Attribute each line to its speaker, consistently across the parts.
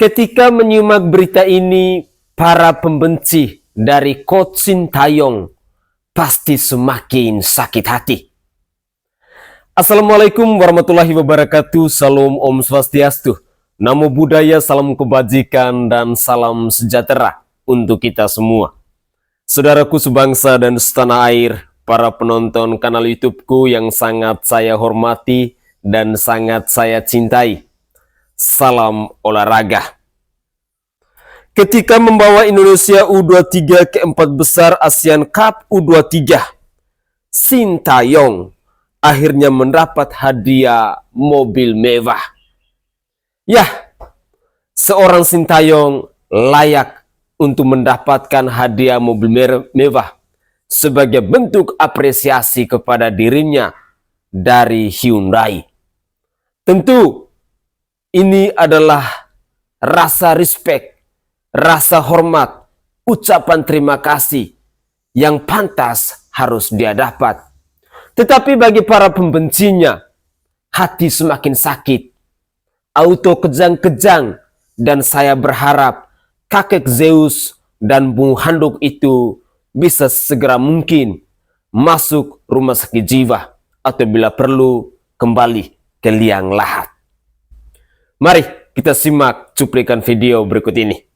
Speaker 1: Ketika menyimak berita ini, para pembenci dari Coach Sintayong pasti semakin sakit hati. Assalamualaikum warahmatullahi wabarakatuh. Salam Om Swastiastu. Namo Buddhaya, salam kebajikan dan salam sejahtera untuk kita semua. Saudaraku sebangsa dan setanah air, para penonton kanal YouTubeku yang sangat saya hormati dan sangat saya cintai. Salam olahraga. Ketika membawa Indonesia U23 ke 4 besar Asian Cup U23, Sintayong akhirnya mendapat hadiah mobil mewah. Yah, seorang Sintayong layak untuk mendapatkan hadiah mobil mewah sebagai bentuk apresiasi kepada dirinya dari Hyundai. Tentu ini adalah rasa respect, rasa hormat, ucapan terima kasih yang pantas harus dia dapat. Tetapi bagi para pembencinya, hati semakin sakit, auto kejang-kejang, dan saya berharap kakek Zeus dan Bung Handuk itu bisa segera mungkin masuk rumah sakit jiwa atau bila perlu kembali ke liang lahat. Mari kita simak cuplikan video berikut ini.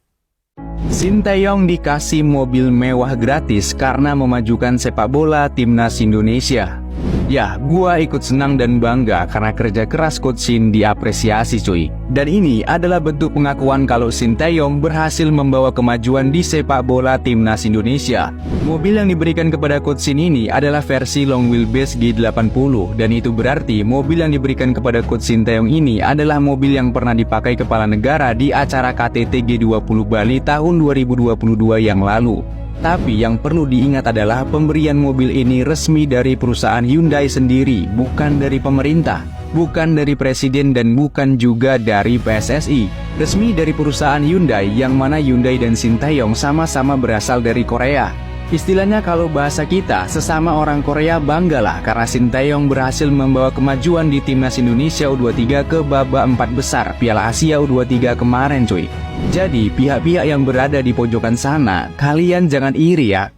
Speaker 2: Sintayong dikasih mobil mewah gratis karena memajukan sepak bola timnas Indonesia. Ya, gua ikut senang dan bangga karena kerja keras Coach Sin diapresiasi cuy. Dan ini adalah bentuk pengakuan kalau Sintayong berhasil membawa kemajuan di sepak bola timnas Indonesia. Mobil yang diberikan kepada Coach Sin ini adalah versi long wheelbase G80, dan itu berarti mobil yang diberikan kepada Coach Sintayong ini adalah mobil yang pernah dipakai kepala negara di acara KTT G20 Bali tahun 2022 yang lalu. Tapi yang perlu diingat adalah pemberian mobil ini resmi dari perusahaan Hyundai sendiri, bukan dari pemerintah, bukan dari presiden, dan bukan juga dari PSSI. Resmi dari perusahaan Hyundai, yang mana Hyundai dan Sintayong sama-sama berasal dari Korea. Istilahnya kalau bahasa kita, sesama orang Korea banggalah karena Sintayong berhasil membawa kemajuan di timnas Indonesia U23 ke babak 4 besar Piala Asia U23 kemarin cuy. Jadi pihak-pihak yang berada di pojokan sana, kalian jangan iri ya.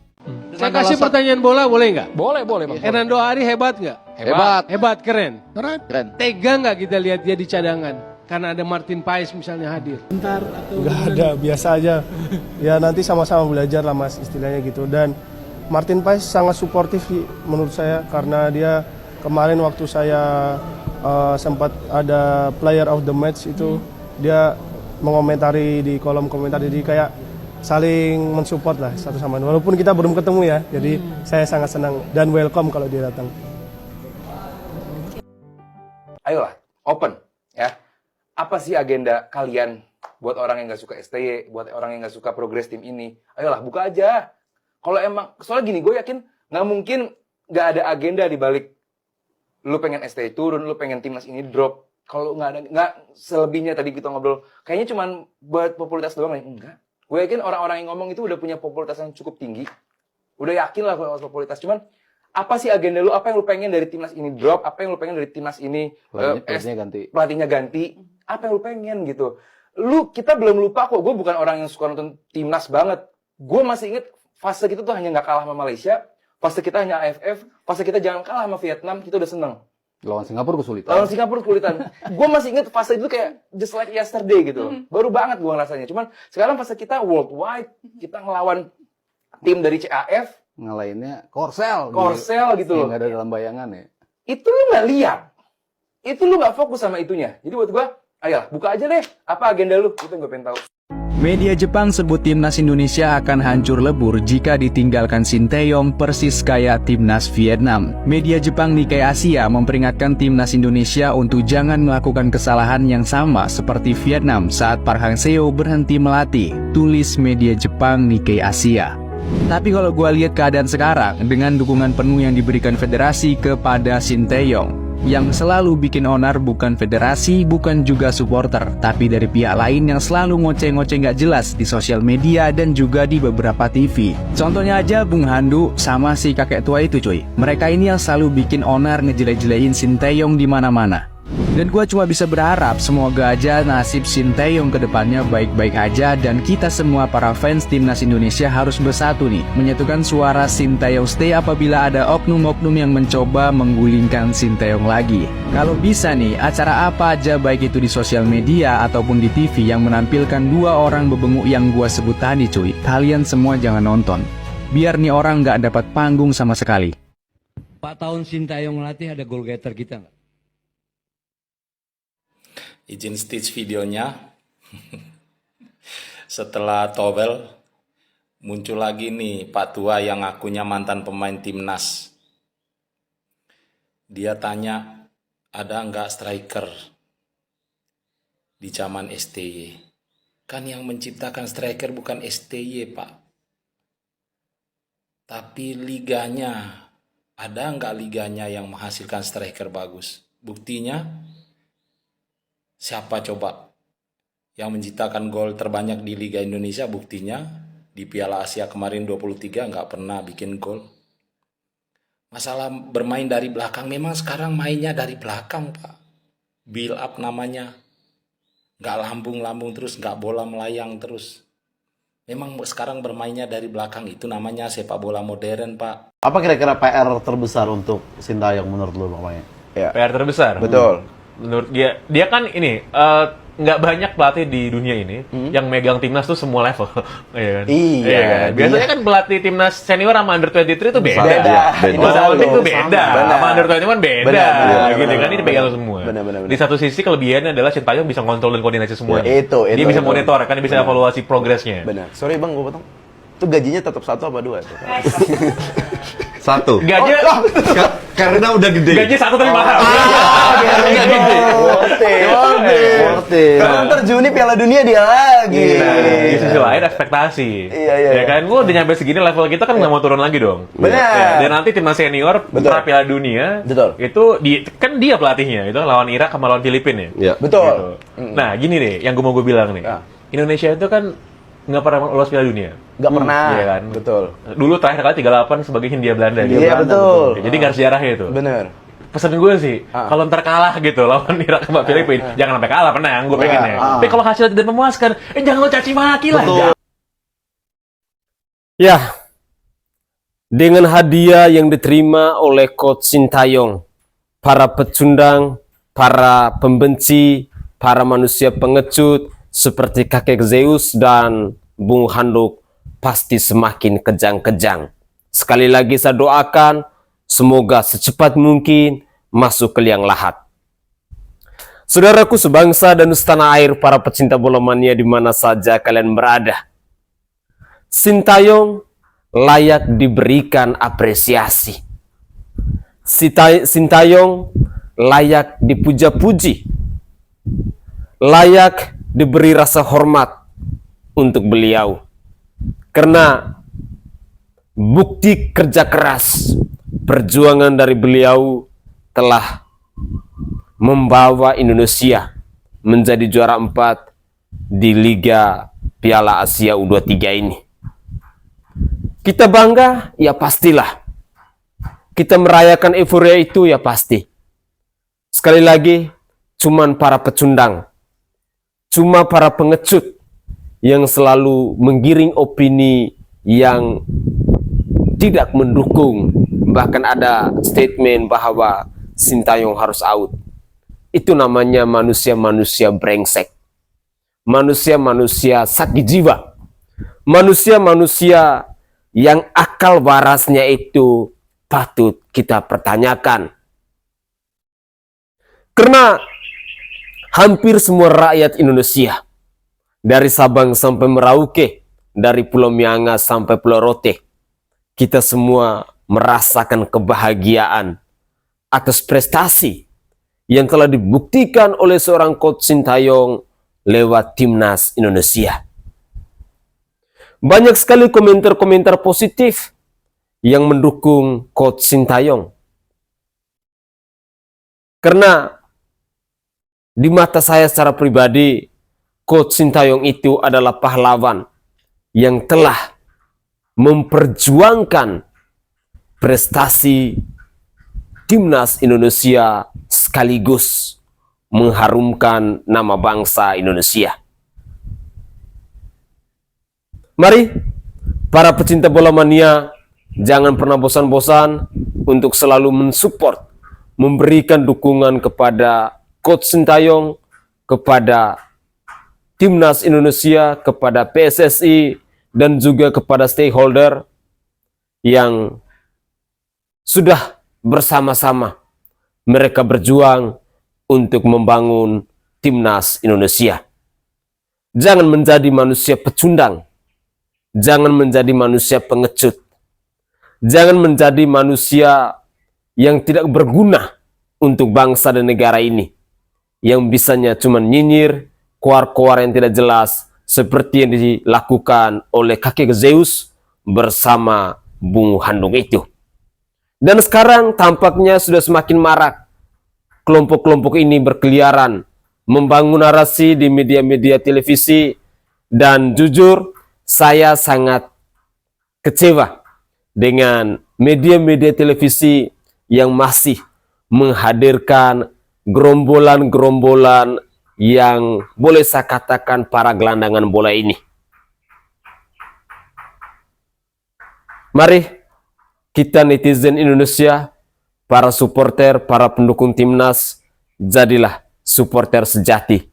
Speaker 3: Saya kasih pertanyaan bola, boleh nggak?
Speaker 4: Boleh Bang.
Speaker 3: Hernando Ari hebat nggak?
Speaker 4: Hebat,
Speaker 3: keren.
Speaker 4: keren.
Speaker 3: Tega nggak kita lihat dia di cadangan? Karena ada Martin Paes misalnya hadir.
Speaker 5: Nggak ada, biasa aja. Ya nanti sama-sama belajar lah mas, istilahnya gitu. Dan Martin Paes sangat suportif menurut saya, karena dia kemarin waktu saya sempat ada player of the match itu, dia mengomentari di kolom komentar, jadi kayak saling mensupport lah satu sama lain. Walaupun kita belum ketemu ya, jadi saya sangat senang dan welcome kalau dia datang.
Speaker 4: Ayolah, open ya. Apa sih agenda kalian buat orang yang nggak suka STY, buat orang yang nggak suka progres tim ini? Ayolah, buka aja. Kalau emang, soalnya gini, gue yakin nggak mungkin nggak ada agenda di balik lu pengen STY turun, lu pengen timnas ini drop. Kalau nggak selebihnya tadi kita ngobrol, kayaknya cuman buat popularitas doang nih. Enggak. Gue yakin orang-orang yang ngomong itu udah punya popularitas yang cukup tinggi. Udah yakin lah kalau popularitas. Cuman, apa sih agenda lu? Apa yang lu pengen dari timnas ini drop? Apa yang lu pengen dari timnas ini pelatihnya ganti? Apa yang lu pengen gitu? Kita belum lupa kok. Gue bukan orang yang suka nonton timnas banget. Gue masih inget fase kita tuh hanya nggak kalah sama Malaysia. Fase kita hanya AFF. Fase kita jangan kalah sama Vietnam. Kita udah seneng.
Speaker 6: Lawan Singapura kesulitan.
Speaker 4: Gue masih inget fase itu kayak just like yesterday gitu. Baru banget gue ngerasanya. Cuman sekarang fase kita worldwide. Kita ngelawan tim dari CAF.
Speaker 6: Ngalahinnya Korsel
Speaker 4: gitu loh.
Speaker 6: Nggak ada dalam bayangan ya.
Speaker 4: Itu lu nggak lihat. Itu lu nggak fokus sama itunya. Jadi buat gue, ayolah buka aja deh. Apa agenda lu? Itu gue pengen tahu.
Speaker 2: Media Jepang sebut timnas Indonesia akan hancur lebur jika ditinggalkan Sintayong persis kayak timnas Vietnam. Media Jepang Nikkei Asia memperingatkan timnas Indonesia untuk jangan melakukan kesalahan yang sama seperti Vietnam saat Park Hang-seo berhenti melatih, tulis media Jepang Nikkei Asia. Tapi kalau gue lihat keadaan sekarang, dengan dukungan penuh yang diberikan federasi kepada Sintayong, yang selalu bikin onar bukan federasi, bukan juga supporter, tapi dari pihak lain yang selalu ngoceh-ngoceh nggak jelas di sosial media dan juga di beberapa TV. Contohnya aja Bung Handu sama si kakek tua itu cuy. Mereka ini yang selalu bikin onar ngejelek-jelekin Sintayong di mana-mana. Dan gua cuma bisa berharap semoga aja nasib Sinteyong ke depannya baik-baik aja dan kita semua para fans timnas Indonesia harus bersatu nih menyatukan suara Sinteyong stay apabila ada oknum-oknum yang mencoba menggulingkan Sinteyong lagi. Kalau bisa nih, acara apa aja baik itu di sosial media ataupun di TV yang menampilkan dua orang bebenguk yang gua sebut tadi cuy, kalian semua jangan nonton. Biar nih orang nggak dapat panggung sama sekali.
Speaker 7: 4 tahun Sinteyong ngelatih ada goal getter kita nggak?
Speaker 8: Izin stitch videonya. Setelah towel muncul lagi nih Pak Tua yang akunya mantan pemain timnas. Dia tanya, ada nggak striker di zaman STY? Kan yang menciptakan striker bukan STY, Pak. Tapi liganya, ada nggak liganya yang menghasilkan striker bagus? Buktinya, siapa coba yang menciptakan gol terbanyak di Liga Indonesia? Buktinya di Piala Asia kemarin 23 nggak pernah bikin gol. Masalah bermain dari belakang, memang sekarang mainnya dari belakang, Pak. Build up namanya. Nggak lambung-lambung terus, nggak bola melayang terus. Memang sekarang bermainnya dari belakang, itu namanya sepak bola modern, Pak.
Speaker 6: Apa kira-kira PR terbesar untuk Sinteyong menurut lu Bang Maya?
Speaker 9: PR terbesar.
Speaker 4: Betul.
Speaker 9: Menurut dia kan ini nggak banyak pelatih di dunia ini yang megang timnas tuh semua level. Iya kan?
Speaker 6: Iya,
Speaker 9: kan? Biasanya kan pelatih timnas senior sama under 23 itu beda.
Speaker 4: Beda.
Speaker 9: Itu beda. Sama under 21 beda.
Speaker 4: Benar,
Speaker 9: Gitu
Speaker 4: benar,
Speaker 9: kan, ini pegang semua.
Speaker 4: Benar.
Speaker 9: Di satu sisi kelebihannya adalah Sinteyong bisa kontrol dan koordinasi semua.
Speaker 4: Itu.
Speaker 9: Dia bisa monitor, kan dia bisa evaluasi progresnya.
Speaker 4: Benar. Sorry Bang, gue potong. Itu gajinya tetap 1 apa 2 tuh?
Speaker 6: 1.
Speaker 9: Gaji
Speaker 6: Karena udah gede.
Speaker 9: gaji 1 tapi mahal.
Speaker 4: Gajinya gede. Kalau ntar Juni Piala Dunia dia lagi.
Speaker 9: Di sisi lain ekspektasi.
Speaker 4: Iya.
Speaker 9: Ya kan, gue udah nyampe segini level kita kan nggak mau turun lagi dong.
Speaker 4: Benar.
Speaker 9: Ya, dan nanti timnas senior pra Piala Dunia,
Speaker 4: Betul.
Speaker 9: itu kan dia pelatihnya, itu lawan Irak sama lawan Filipina ya.
Speaker 4: Betul.
Speaker 9: Gitu. Nah, gini nih, yang gue mau bilang nih, Indonesia itu kan nggak pernah lolos Piala Dunia.
Speaker 4: Gak pernah.
Speaker 9: Iya kan?
Speaker 4: Betul.
Speaker 9: Dulu terakhir kali 38 sebagai Hindia Belanda.
Speaker 4: Iya, betul.
Speaker 9: Jadi nggak ada sejarahnya itu.
Speaker 4: Bener.
Speaker 9: Pesan gue sih, kalau ntar kalah gitu lawan Irak sama Filipina, jangan sampai kalah, menang, gue pengennya. Tapi kalau hasilnya tidak memuaskan, jangan lo caci maki lah.
Speaker 1: Ya, dengan hadiah yang diterima oleh Coach Sinteyong, para pecundang, para pembenci, para manusia pengecut seperti kakek Zeus dan Bung Handuk pasti semakin kejang-kejang. Sekali lagi saya doakan, semoga secepat mungkin masuk ke liang lahat. Saudaraku sebangsa dan setanah air, para pecinta bola mania di mana saja kalian berada, Sinteyong layak diberikan apresiasi. Sinteyong layak dipuja-puji, layak diberi rasa hormat untuk beliau. Karena bukti kerja keras, perjuangan dari beliau telah membawa Indonesia menjadi juara 4 di Liga Piala Asia U23 ini. Kita bangga? Ya pastilah. Kita merayakan euforia itu? Ya pasti. Sekali lagi, cuman para pecundang, cuma para pengecut yang selalu menggiring opini yang tidak mendukung. Bahkan ada statement bahwa Sinteyong harus out. Itu namanya manusia-manusia brengsek. Manusia-manusia sakit jiwa. Manusia-manusia yang akal warasnya itu patut kita pertanyakan. Karena hampir semua rakyat Indonesia, dari Sabang sampai Merauke, dari Pulau Miangas sampai Pulau Rote, kita semua merasakan kebahagiaan atas prestasi yang telah dibuktikan oleh seorang Coach Sinteyong lewat timnas Indonesia. Banyak sekali komentar-komentar positif yang mendukung Coach Sinteyong. Karena di mata saya secara pribadi, Coach Sinteyong itu adalah pahlawan yang telah memperjuangkan prestasi timnas Indonesia sekaligus mengharumkan nama bangsa Indonesia. Mari, para pecinta bola mania, jangan pernah bosan-bosan untuk selalu mensupport, memberikan dukungan kepada Coach Sintayong, kepada Timnas Indonesia, kepada PSSI, dan juga kepada stakeholder yang sudah bersama-sama mereka berjuang untuk membangun Timnas Indonesia. Jangan menjadi manusia pecundang, jangan menjadi manusia pengecut, jangan menjadi manusia yang tidak berguna untuk bangsa dan negara ini, yang bisanya cuma nyinyir, koar-koar yang tidak jelas, seperti yang dilakukan oleh kakek Zeus bersama Bung Handung itu. Dan sekarang tampaknya sudah semakin marak kelompok-kelompok ini berkeliaran, membangun narasi di media-media televisi, dan jujur saya sangat kecewa dengan media-media televisi yang masih menghadirkan gerombolan-gerombolan yang boleh saya katakan para gelandangan bola ini. Mari kita netizen Indonesia, para supporter, para pendukung timnas, jadilah supporter sejati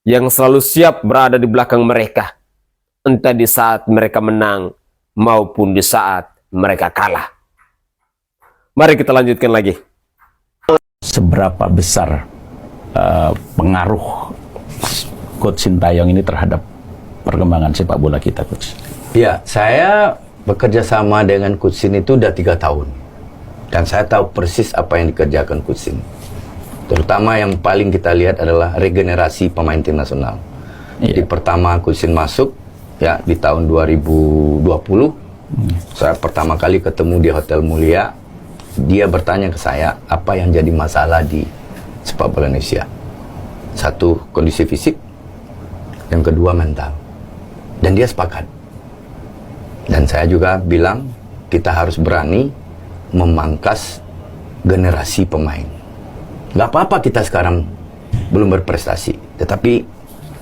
Speaker 1: yang selalu siap berada di belakang mereka, entah di saat mereka menang maupun di saat mereka kalah. Mari kita lanjutkan lagi.
Speaker 10: Seberapa besar pengaruh Coach Sintayong ini terhadap perkembangan sepak bola kita, Coach?
Speaker 11: Ya, saya bekerja sama dengan Coach Sin itu udah 3 tahun. Dan saya tahu persis apa yang dikerjakan Coach Sin. Terutama yang paling kita lihat adalah regenerasi pemain tim nasional. Jadi pertama Coach Sin masuk ya di tahun 2020. Saya pertama kali ketemu di Hotel Mulia. Dia bertanya ke saya apa yang jadi masalah di sepak bola Indonesia. Satu, kondisi fisik. Yang kedua, mental. Dan dia sepakat. Dan saya juga bilang kita harus berani memangkas generasi pemain. Gak apa-apa kita sekarang belum berprestasi, tetapi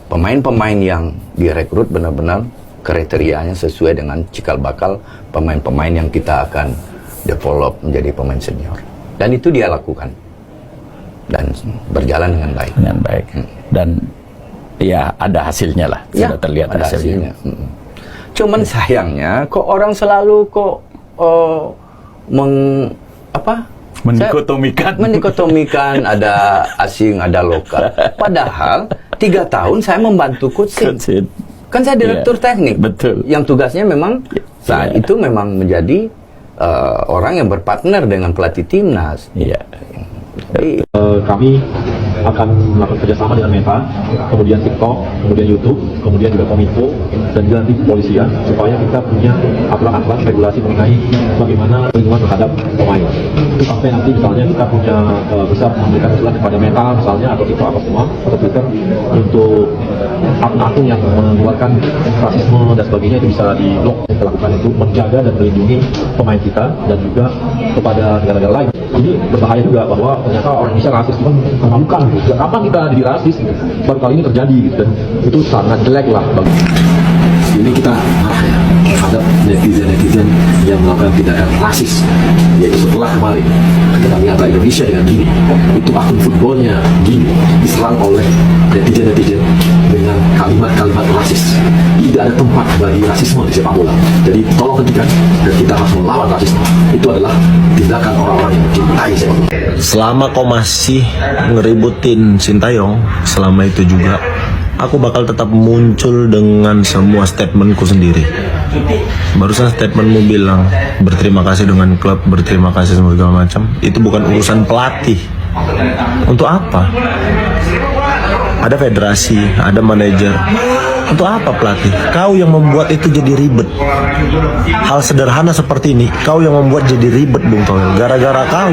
Speaker 11: pemain-pemain yang direkrut benar-benar kriterianya sesuai dengan cikal bakal pemain-pemain yang kita akan develop menjadi pemain senior. Dan itu dia lakukan. Dan berjalan dengan baik.
Speaker 10: Dengan baik. Dan ya ada hasilnya lah. Sudah terlihat
Speaker 11: ada
Speaker 10: hasilnya.
Speaker 11: Cuman sayangnya kok orang selalu mendikotomikan ada asing, ada lokal. Padahal 3 tahun saya membantu Coach Sin. Kan saya direktur teknik.
Speaker 10: Betul.
Speaker 11: Yang tugasnya memang saat itu memang menjadi orang yang berpartner dengan pelatih timnas.
Speaker 10: Iya.
Speaker 11: Jadi,
Speaker 12: kami akan melakukan kerjasama dengan Meta, kemudian TikTok, kemudian YouTube, kemudian juga Kominfo, dan juga nanti kepolisian, supaya kita punya aturan-aturan regulasi mengenai bagaimana perlindungan terhadap pemain. Itu sampai nanti misalnya kita punya bisa memberikan usulan kepada Meta misalnya, atau TikTok apa semua, atau Twitter, untuk akun-akun yang mengeluarkan rasisme dan sebagainya itu bisa di-block. Kita lakukan itu menjaga dan melindungi pemain kita dan juga kepada negara-negara lain. Ini berbahaya juga bahwa ternyata orang Indonesia rasis itu kan memalukan gitu. Kapan kita jadi rasis gitu? Baru kali ini terjadi gitu, dan itu sangat jelek lah bagi. Ini kita marah ya terhadap netizen-netizen yang melakukan tindakan rasis, yaitu setelah kemarin kita lihat Indonesia dengan gini, itu akun footballnya gini diserang oleh netizen-netizen dengan kalimat-kalimat rasis. Tidak ada tempat bagi rasisme di sepak bola. Jadi tolong hentikan, dan kita harus melawan rasisme. Itu adalah tindakan orang-orang yang mencintai sepak bola.
Speaker 13: Selama kau masih ngeributin Sintayong, selama itu juga aku bakal tetap muncul dengan semua statementku sendiri. Barusan statementmu bilang berterima kasih dengan klub, berterima kasih sama segala macam. Itu bukan urusan pelatih. Untuk apa? Ada federasi, ada manajer. Untuk apa pelatih? Kau yang membuat itu jadi ribet. Hal sederhana seperti ini, kau yang membuat jadi ribet, Bung Toel. Gara-gara kau,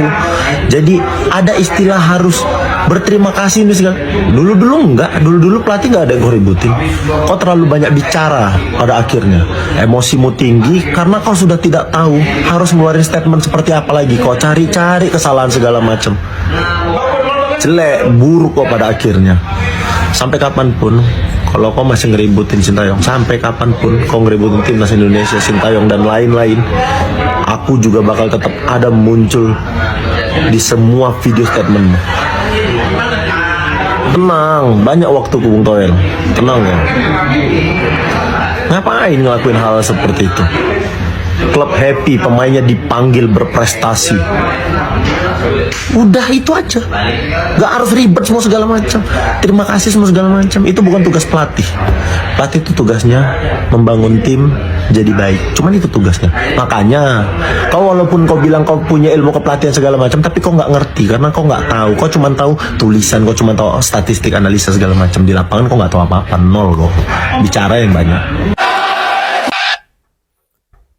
Speaker 13: jadi ada istilah harus berterima kasih ini segala. Dulu-dulu enggak, dulu-dulu pelatih enggak ada yang kau ributin. Kau terlalu banyak bicara pada akhirnya. Emosimu tinggi karena kau sudah tidak tahu harus ngeluarin statement seperti apa lagi. Kau cari-cari kesalahan segala macam. jelek, buruk kok pada akhirnya. Sampai kapanpun, kalau kau masih ngeributin Sintayong, sampai kapanpun kau ngeributin timnas Indonesia, Sintayong dan lain-lain, aku juga bakal tetap ada muncul di semua video statementmu. Tenang, banyak waktu Bung Toel. Tenang ya. Ngapain ngelakuin hal seperti itu? Klub happy, pemainnya dipanggil berprestasi. Udah itu aja. Gak harus ribet semua segala macam. Terima kasih semua segala macam. Itu bukan tugas pelatih. Pelatih itu tugasnya membangun tim jadi baik. Cuman itu tugasnya. Makanya kau walaupun kau bilang kau punya ilmu kepelatihan segala macam, tapi kau nggak ngerti karena kau nggak tahu. Kau cuma tahu tulisan, kau cuma tahu statistik, analisa segala macam. Di lapangan kau nggak tahu apa-apa, nol kok. Bicara yang banyak.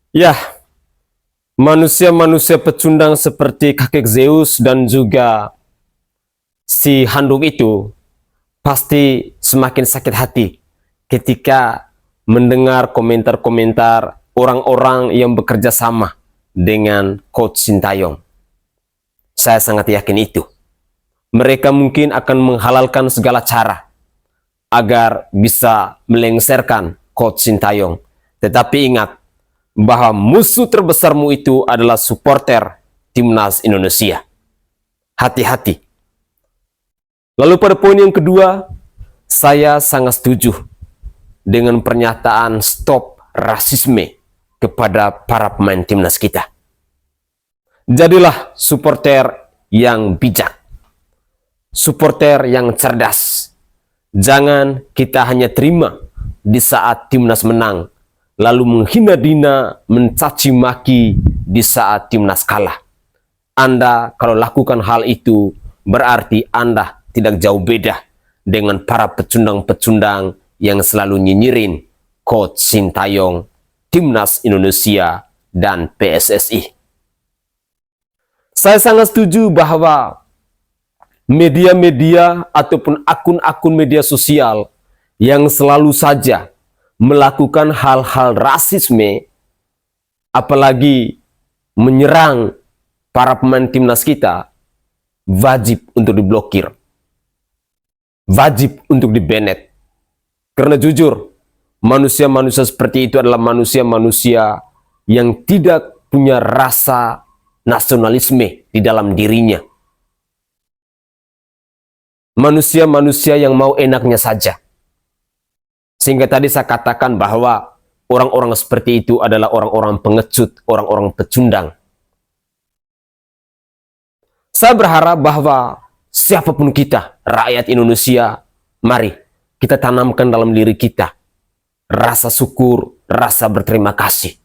Speaker 1: Ya, manusia-manusia pecundang seperti kakek Zeus dan juga si handuk itu pasti semakin sakit hati ketika mendengar komentar-komentar orang-orang yang bekerja sama dengan Coach Sintayong. Saya sangat yakin itu. Mereka mungkin akan menghalalkan segala cara agar bisa melengsarkan Coach Sintayong. Tetapi ingat, bahwa musuh terbesarmu itu adalah supporter timnas Indonesia. Hati-hati. Lalu pada poin yang kedua, saya sangat setuju dengan pernyataan stop rasisme kepada para pemain timnas kita. Jadilah supporter yang bijak, supporter yang cerdas. Jangan kita hanya terima di saat timnas menang, lalu menghina-dina, mencaci maki di saat timnas kalah. Anda kalau lakukan hal itu, berarti Anda tidak jauh beda dengan para pecundang-pecundang yang selalu nyinyirin Coach Sintayong, timnas Indonesia, dan PSSI. Saya sangat setuju bahwa media-media ataupun akun-akun media sosial yang selalu saja melakukan hal-hal rasisme, apalagi menyerang para pemain timnas kita, wajib untuk diblokir, wajib untuk di-banned. Karena jujur, manusia-manusia seperti itu adalah manusia-manusia yang tidak punya rasa nasionalisme di dalam dirinya. Manusia-manusia yang mau enaknya saja. Sehingga tadi saya katakan bahwa orang-orang seperti itu adalah orang-orang pengecut, orang-orang pecundang. Saya berharap bahwa siapapun kita, rakyat Indonesia, mari kita tanamkan dalam diri kita rasa syukur, rasa berterima kasih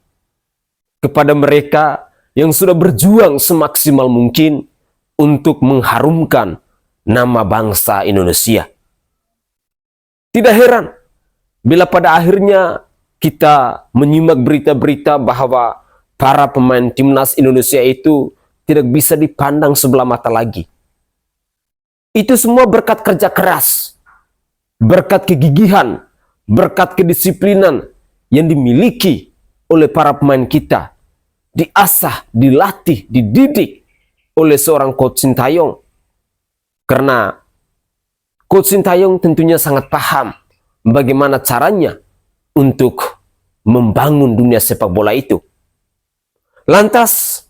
Speaker 1: kepada mereka yang sudah berjuang semaksimal mungkin untuk mengharumkan nama bangsa Indonesia. Tidak heran bila pada akhirnya kita menyimak berita-berita bahwa para pemain timnas Indonesia itu tidak bisa dipandang sebelah mata lagi. Itu semua berkat kerja keras, berkat kegigihan, berkat kedisiplinan yang dimiliki oleh para pemain kita. Diasah, dilatih, dididik oleh seorang Coach Sintayong. Karena Coach Sintayong tentunya sangat paham bagaimana caranya untuk membangun dunia sepak bola itu. Lantas,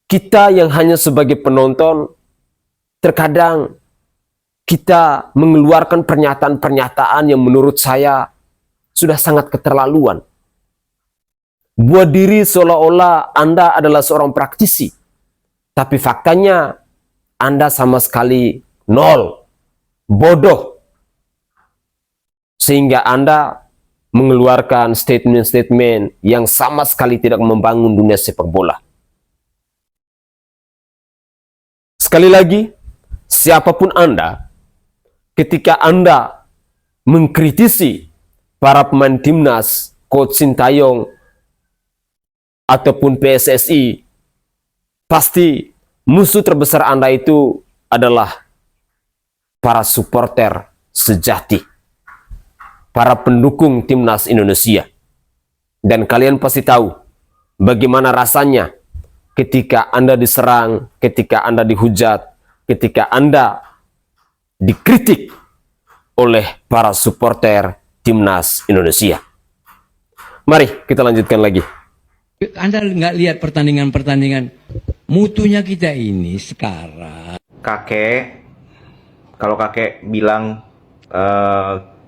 Speaker 1: kita yang hanya sebagai penonton, terkadang kita mengeluarkan pernyataan-pernyataan yang menurut saya sudah sangat keterlaluan. Buat diri seolah-olah Anda adalah seorang praktisi, tapi faktanya Anda sama sekali nol, bodoh. Sehingga Anda mengeluarkan statement-statement yang sama sekali tidak membangun dunia sepak bola. Sekali lagi, siapapun Anda, ketika Anda mengkritisi para pemain timnas, Coach Sintayong, ataupun PSSI, pasti musuh terbesar Anda itu adalah para supporter sejati, para pendukung timnas Indonesia. Dan kalian pasti tahu bagaimana rasanya ketika Anda diserang, ketika Anda dihujat, ketika Anda dikritik oleh para supporter timnas Indonesia. Mari kita lanjutkan lagi.
Speaker 7: Anda nggak lihat pertandingan-pertandingan, mutunya kita ini sekarang.
Speaker 14: Kalau kakek bilang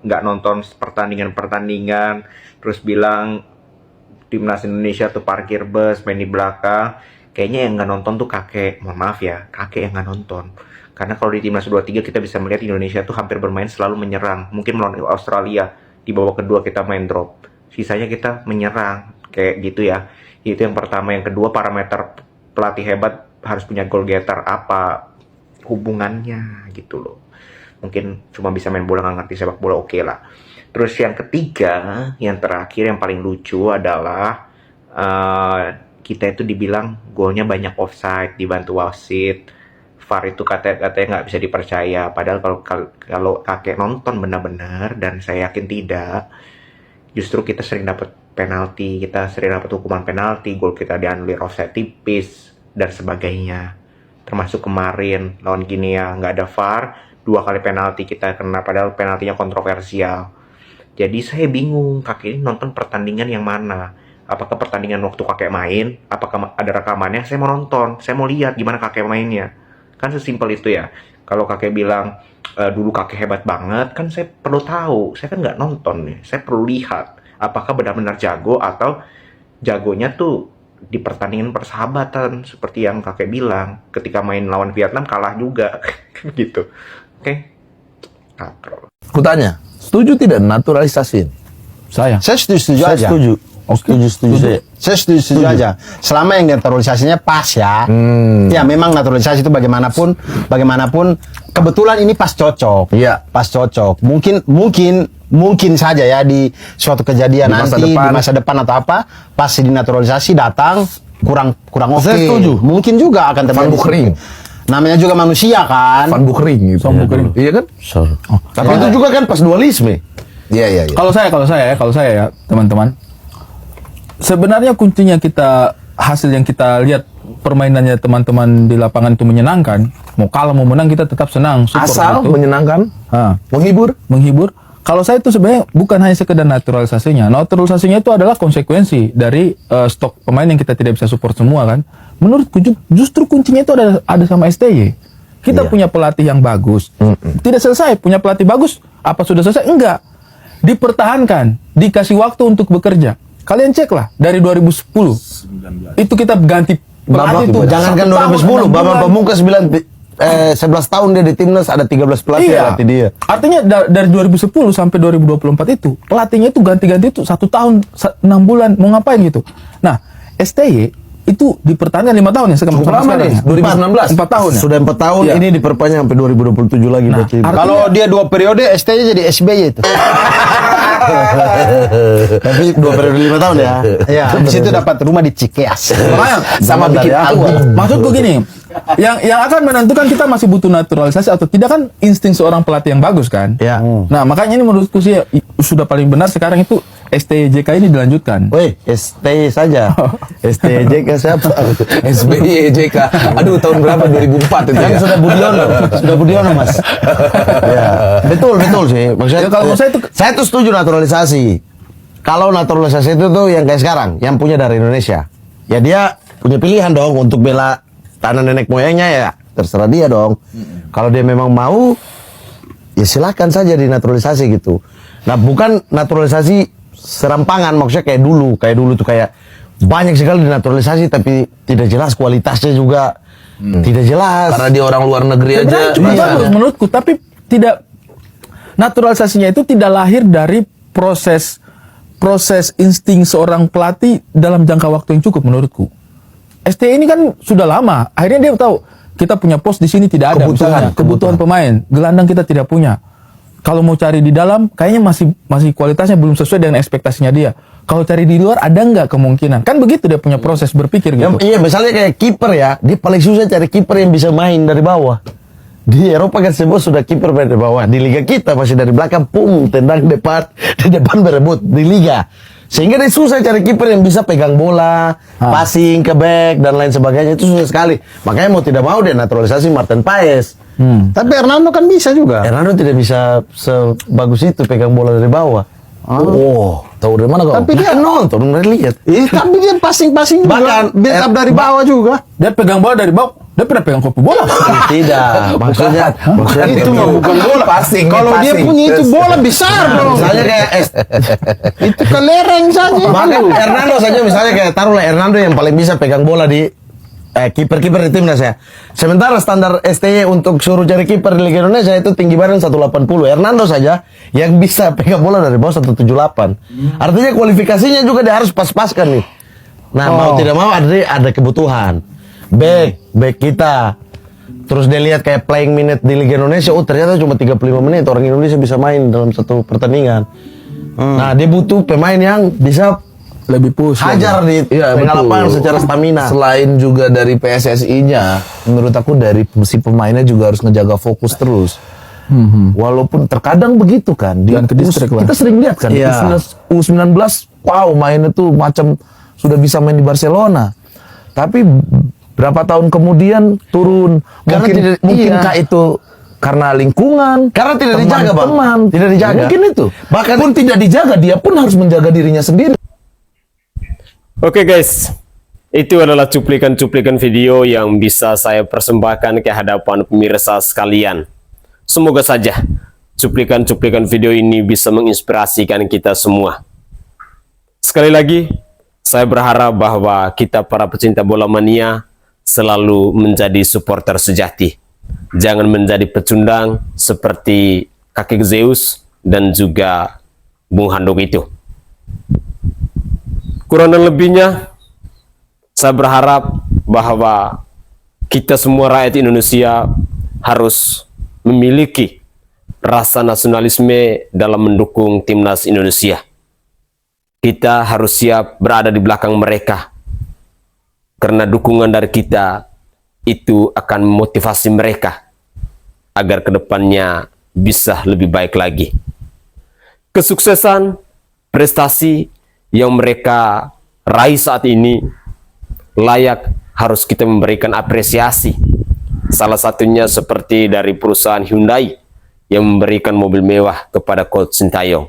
Speaker 14: nggak nonton pertandingan-pertandingan, terus bilang timnas Indonesia tuh parkir bus, main di belakang, kayaknya yang nggak nonton tuh kakek. Mohon maaf ya, kakek yang nggak nonton. Karena kalau di timnas 23 kita bisa melihat Indonesia tuh hampir bermain selalu menyerang. Mungkin melawan Australia di babak kedua kita main drop, sisanya kita menyerang kayak gitu ya. Itu yang pertama. Yang kedua, parameter pelatih hebat harus punya goal getter. Apa hubungannya gitu loh. Mungkin cuma bisa main bola, nggak ngerti sepak bola, oke lah. Terus yang ketiga, yang terakhir, yang paling lucu adalah kita itu dibilang golnya banyak offside, dibantu wasit. VAR itu katanya nggak bisa dipercaya. Padahal kalau kakek nonton benar-benar, dan saya yakin tidak, justru kita sering dapat penalti, kita sering dapat hukuman penalti, gol kita dianulir offside tipis dan sebagainya. Termasuk kemarin lawan Guinea nggak ada VAR, 2 kali penalti kita kena, padahal penaltinya kontroversial. Jadi saya bingung, kakek ini nonton pertandingan yang mana? Apakah pertandingan waktu kakek main? Apakah ada rekamannya? Saya mau nonton, saya mau lihat gimana kakek mainnya. Kan sesimpel itu ya. Kalau kakek bilang dulu kakek hebat banget, kan saya perlu tahu. Saya kan nggak nonton nih, saya perlu lihat apakah benar-benar jago atau jagonya tuh di pertandingan persahabatan seperti yang kakek bilang. Ketika main lawan Vietnam kalah juga gitu. Oke.
Speaker 6: Kutanya, setuju tidak naturalisasi? Saya setuju
Speaker 15: saya
Speaker 6: aja.
Speaker 15: setuju.
Speaker 6: Setuju.
Speaker 15: Saya setuju aja. Selama yang naturalisasinya pas ya. Ya memang naturalisasi itu bagaimanapun kebetulan ini pas cocok.
Speaker 6: Iya.
Speaker 15: Pas cocok. Mungkin saja ya di suatu kejadian di masa depan atau apa, pas dinaturalisasi datang kurang oke.
Speaker 6: Saya setuju.
Speaker 15: Mungkin juga akan terjadi.
Speaker 6: Van Buchring.
Speaker 15: Namanya juga manusia kan.
Speaker 6: Van Buchring gitu. Van Buchring. Iya kan? Tapi itu juga kan pas dualisme. Iya.
Speaker 2: Kalau saya ya, teman-teman. Sebenarnya kuncinya hasil yang kita lihat permainannya teman-teman di lapangan itu menyenangkan. Mau kalah mau menang kita tetap senang.
Speaker 6: Asal
Speaker 2: itu
Speaker 6: menyenangkan,
Speaker 2: menghibur. Kalau saya itu sebenarnya bukan hanya sekedar naturalisasinya. Naturalisasinya itu adalah konsekuensi dari stok pemain yang kita tidak bisa support semua kan. Menurutku justru kuncinya itu ada sama STY. Kita punya pelatih yang bagus. Tidak selesai punya pelatih bagus. Apa sudah selesai? Enggak. Dipertahankan, dikasih waktu untuk bekerja. Kalian ceklah dari 2010 itu kita ganti pelatih itu.
Speaker 6: Jangankan 2010, Bambang Pamungkas 11 tahun dia di timnas, ada 13 pelatih pelatih dia.
Speaker 2: Artinya dari 2010 sampai 2024 itu pelatihnya itu ganti-ganti itu 1 tahun 6 bulan mau ngapain gitu. Nah STY itu dipertahankan 5 tahun ya sekarang.
Speaker 6: Cukup lama nih, 2016.
Speaker 2: 4 tahun ya?
Speaker 6: Sudah 4 tahun, ini diperpanjang sampai 2027 lagi.
Speaker 2: Nah,
Speaker 15: kalau dia 2 periode, STY jadi SBY itu.
Speaker 6: Tapi 2 periode 5 tahun ya.
Speaker 15: Ya, habis itu dapat rumah di Cikeas.
Speaker 2: Makanya
Speaker 6: sama bikin
Speaker 2: maksudku gini, yang akan menentukan kita masih butuh naturalisasi atau tidak kan insting seorang pelatih yang bagus kan.
Speaker 6: Ya.
Speaker 2: Nah makanya ini menurutku sih sudah paling benar sekarang itu STYJK ini dilanjutkan.
Speaker 6: Woi, STY saja. STYJK siapa?
Speaker 11: SBYJK. Aduh, tahun berapa? 2004 itu
Speaker 6: Kan
Speaker 11: ya?
Speaker 6: sudah Budiono Mas. Ya, betul sih. Maksudnya
Speaker 2: kalau
Speaker 6: saya tuh setuju naturalisasi. Kalau naturalisasi itu tuh yang kayak sekarang, yang punya dari Indonesia. Ya dia punya pilihan dong untuk bela tanah nenek moyangnya ya. Terserah dia dong. Kalau dia memang mau, ya silakan saja dinaturalisasi gitu. Nah, bukan naturalisasi serampangan, maksudnya kayak dulu tuh kayak banyak sekali dinaturalisasi tapi tidak jelas kualitasnya juga. Tidak jelas.
Speaker 11: Karena dia orang luar negeri aja.
Speaker 2: Cuma bagus menurutku, tapi tidak, naturalisasinya itu tidak lahir dari proses insting seorang pelatih dalam jangka waktu yang cukup menurutku. STY ini kan sudah lama, akhirnya dia tahu kita punya pos di sini tidak ada, kebutuhan pemain, gelandang kita tidak punya. Kalau mau cari di dalam, kayaknya masih kualitasnya belum sesuai dengan ekspektasinya dia. Kalau cari di luar, ada nggak kemungkinan? Kan begitu dia punya proses berpikir gitu.
Speaker 6: Iya, misalnya kayak kiper ya, dia paling susah cari kiper yang bisa main dari bawah. Di Eropa kan semua sudah kiper main dari bawah. Di liga kita masih dari belakang, tendang depan, di depan berebut di liga. Sehingga dia susah cari kiper yang bisa pegang bola, passing ke back dan lain sebagainya, itu susah sekali. Makanya mau tidak mau dia naturalisasi Martin Paes.
Speaker 15: Tapi Hernando kan bisa juga.
Speaker 6: Hernando tidak bisa sebagus itu pegang bola dari bawah.
Speaker 15: Tahu dari mana kau?
Speaker 6: Tapi dia nonton, udah lihat.
Speaker 15: Tapi dia passing-passing
Speaker 6: Bahkan
Speaker 15: build up dari bawah juga.
Speaker 16: Dia pegang bola dari bawah. Dia pernah pegang kopi bola.
Speaker 6: Tidak, maksudnya
Speaker 15: itu mah bukan bola. Kalau dia punya itu bola besar dong.
Speaker 6: Misalnya kayak
Speaker 15: itu kelereng saja.
Speaker 6: Bahkan Hernando saja misalnya kayak taruhlah Hernando yang paling bisa pegang bola di kiper-kiper di timnas ya. Sementara standar STY untuk suruh cari kiper di Liga Indonesia itu tinggi badan 180. Hernando saja yang bisa pegang bola dari bawah 178. Artinya kualifikasinya juga dia harus pas-paskan nih. Nah, mau tidak mau ada kebutuhan. Back kita. Terus dia lihat kayak playing minute di Liga Indonesia, ternyata cuma 35 menit orang Indonesia bisa main dalam satu pertandingan. Nah, dia butuh pemain yang bisa
Speaker 16: lebih push,
Speaker 6: hajar di tengah lapangan secara stamina.
Speaker 16: Selain juga dari PSSI-nya, menurut aku dari si pemainnya juga harus ngejaga fokus terus. Walaupun terkadang begitu kan, kita sering lihat kan, U19, wow mainnya tuh macam sudah bisa main di Barcelona, tapi berapa tahun kemudian turun. Mungkinkah itu karena lingkungan,
Speaker 6: karena tidak dijaga, Bang.
Speaker 16: Teman,
Speaker 6: tidak dijaga.
Speaker 16: Mungkin itu.
Speaker 6: Bahkan
Speaker 16: pun tidak dijaga, dia pun harus menjaga dirinya sendiri.
Speaker 1: Oke guys, itu adalah cuplikan-cuplikan video yang bisa saya persembahkan ke hadapan pemirsa sekalian. Semoga saja cuplikan-cuplikan video ini bisa menginspirasikan kita semua. Sekali lagi, saya berharap bahwa kita para pecinta bola mania selalu menjadi supporter sejati. Jangan menjadi pecundang seperti kakek Zeus dan juga Bung Handok itu. Kurang dan lebihnya, saya berharap bahwa kita semua rakyat Indonesia harus memiliki rasa nasionalisme dalam mendukung timnas Indonesia. Kita harus siap berada di belakang mereka, karena dukungan dari kita itu akan memotivasi mereka agar kedepannya bisa lebih baik lagi. Kesuksesan, prestasi yang mereka raih saat ini layak harus kita memberikan apresiasi. Salah satunya seperti dari perusahaan Hyundai yang memberikan mobil mewah kepada Coach Sintayong.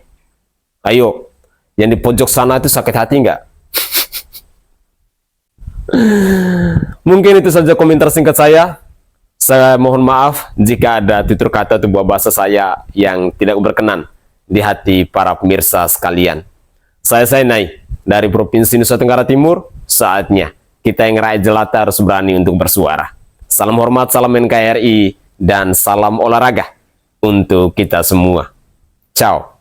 Speaker 1: Ayo, yang di pojok sana itu sakit hati nggak? Mungkin itu saja komentar singkat saya. Saya mohon maaf jika ada tutur kata atau buah bahasa saya yang tidak berkenan di hati para pemirsa sekalian. Saya Sainai dari Provinsi Nusa Tenggara Timur. Saatnya kita yang rakyat jelata harus berani untuk bersuara. Salam hormat, salam NKRI, dan salam olahraga untuk kita semua. Ciao.